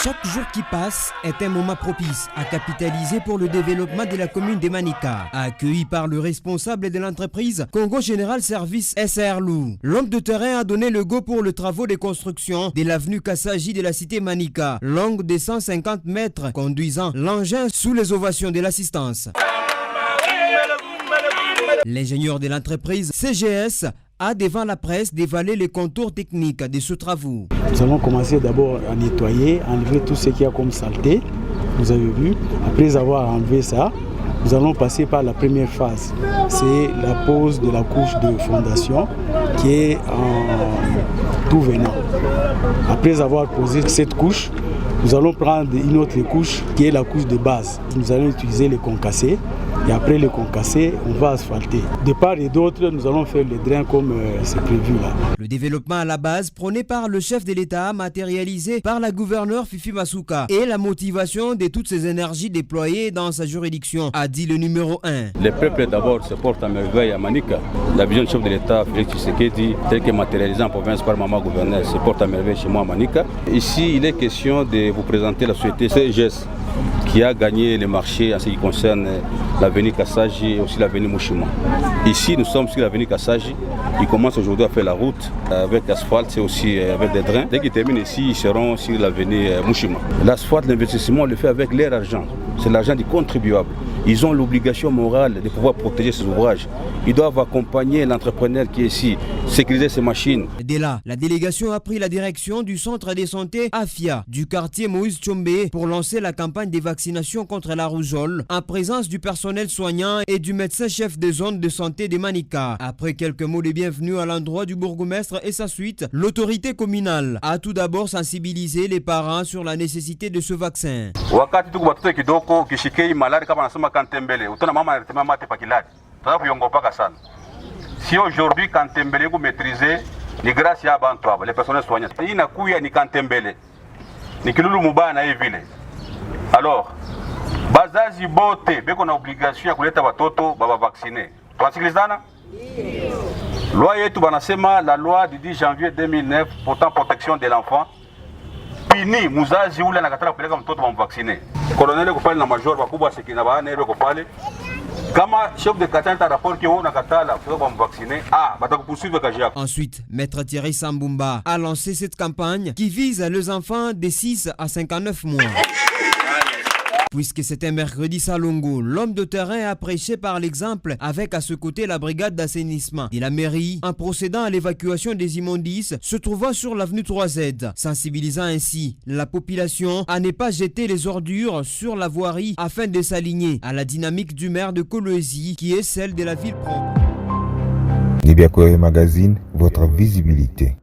Chaque jour qui passe est un moment propice à capitaliser pour le développement de la commune de Manika. Accueilli par le responsable de l'entreprise Congo Général Service SRLU, l'homme de terrain a donné le go pour le travaux de construction de l'avenue Kassaji de la cité Manika, longue de 150 mètres, conduisant l'engin sous les ovations de l'assistance. L'ingénieur de l'entreprise CGS a devant la presse dévalé les contours techniques de ce travaux. Nous allons commencer d'abord à nettoyer, enlever tout ce qu'il y a comme saleté, vous avez vu. Après avoir enlevé ça, nous allons passer par la première phase. C'est la pose de la couche de fondation qui est en tout venant. Après avoir posé cette couche, nous allons prendre une autre couche qui est la couche de base. Nous allons utiliser les concassés. Et après le concassé, on va asphalter. De part et d'autre, nous allons faire le drain comme c'est prévu là. Le développement à la base prôné par le chef de l'État, matérialisé par la gouverneure Fifi Masuka, et la motivation de toutes ces énergies déployées dans sa juridiction, a dit le numéro 1. Les peuples d'abord se portent à merveille à Manika. La vision du chef de l'État, Félix Tshisekedi, tel que matérialisé en province par Maman Gouverneur, se porte à merveille chez moi à Manika. Ici, il est question de vous présenter la société CGS, qui a gagné les marchés en ce qui concerne l'avenue Kassaji et aussi l'avenue Mushima. Ici, nous sommes sur l'avenue Kassaji. Ils commencent aujourd'hui à faire la route avec l'asphalte et aussi avec des drains. Dès qu'ils terminent ici, ils seront sur l'avenue Mushima. L'asphalte, l'investissement, on le fait avec leur argent. C'est l'argent du contribuable. Ils ont l'obligation morale de pouvoir protéger ces ouvrages. Ils doivent accompagner l'entrepreneur qui est ici, sécuriser ses machines. Dès là, la délégation a pris la direction du centre de santé AFIA du quartier Moïse Tchombe pour lancer la campagne de vaccination contre la rougeole en présence du personnel soignant et du médecin-chef des zones de santé de Manika. Après quelques mots de bienvenue à l'endroit du bourgmestre et sa suite, l'autorité communale a tout d'abord sensibilisé les parents sur la nécessité de ce vaccin. Si aujourd'hui Kantembele vous maîtrisez, ni grâce à Bantoa, les personnels soignants. Il n'a couillé ni Kantembele, ni Kilulu Mouba na Evile. Alors, bazazi bote, be qu'on a obligation à kuleta watoto baba vacciner. Twasikilizana? Loi yetu banasema la loi du 10 janvier 2009 portant protection de l'enfant. Pini muzazi ule nakatala kupeleka mtoto wa vacciner. Colonel kupale na major bakubwa sekina baana ebe kupale. Ensuite, Maître Thierry Sambumba a lancé cette campagne qui vise les enfants de 6 à 59 mois. Puisque c'était mercredi Salongo, l'homme de terrain a prêché par l'exemple avec à ce côté la brigade d'assainissement de la mairie en procédant à l'évacuation des immondices se trouvant sur l'avenue 3Z, sensibilisant ainsi la population à ne pas jeter les ordures sur la voirie afin de s'aligner à la dynamique du maire de Kolwezi qui est celle de la ville propre. Libya Magazine, votre visibilité.